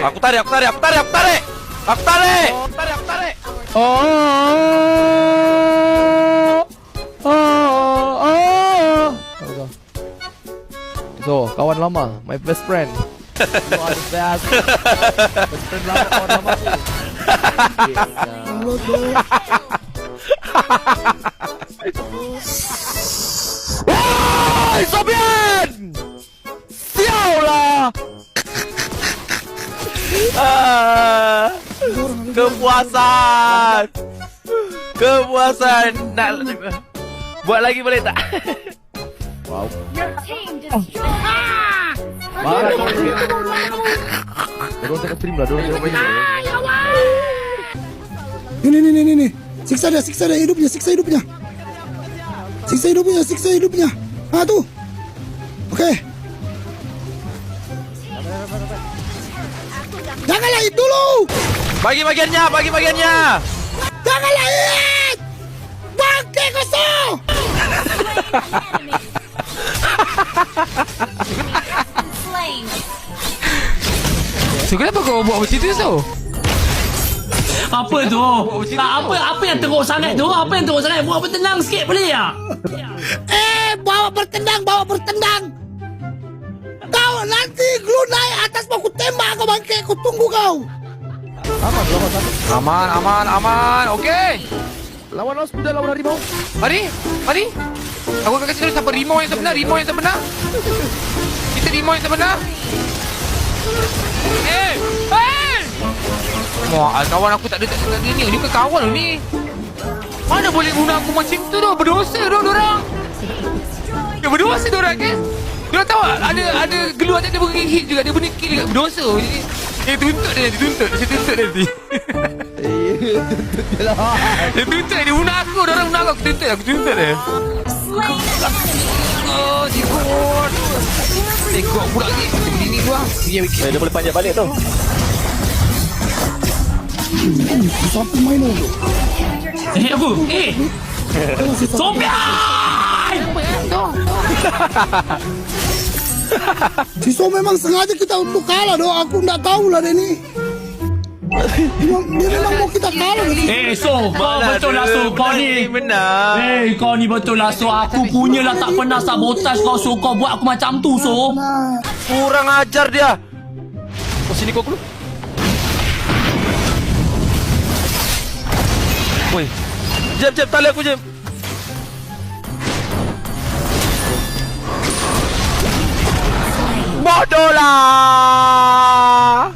Aku tarik. So, kawan lama, my best friend. You are the best. Best friend lama, kawan lama tu. Woi, Sobian! Sial lah. Kepuasan. Nak buat lagi boleh tak? Wow. Your team destroyed. Marah kau ni. Dorang tengah stream lah, dorang tengah main. Ini. Siksa dia hidupnya. Siksa hidupnya. Ah tu. Okey. Janganlah hit dulu. Bagi bagiannya. Janganlah hit. Bangke kosong. Slain. So kenapa kau buat macam tu so? Apa tu? Apa yang teruk sangat tu? Buat bertenang sikit boleh tak? Bawa bertendang. Kau nanti glue naik atas aku tembak kau bangke. Aku tunggu kau. Aman. Okey. Lawan kuda, lawan harimau. Mari. Aku akan kasi tahu siapa rimau yang sebenar. Kita rimau yang sebenar. Wah, kawan aku tak ada ni. Dia bukan kawan ni. Mana boleh guna aku macam tu tu? Berdosa dorang. Dia berdosa dorang kan? Dorang tahu tak? Ada geluar dia beri hit juga. Dia beri kill juga. Berdosa. Dia tuntut dia nanti. Dia tuntut dia guna aku. Dorang guna aku tuntut dia. Oh, jikut. Tengok pula ni. Macam ni gua. Dia boleh panjat balik tu. Siapa main tu? Apa? Sobian! Si So memang sengaja kita untuk kalah doh. Aku tak tahulah dia ni. Dia memang mau kita kalah. So kau betul lah so kau ni. Benar. Kau ni betul lah so. Aku punyalah tak pernah sabotaj kau so. Kau buat aku macam tu so. Kurang ajar dia. Kau sini kau dulu. Woi. Jap tali aku jap. Bodoh lah.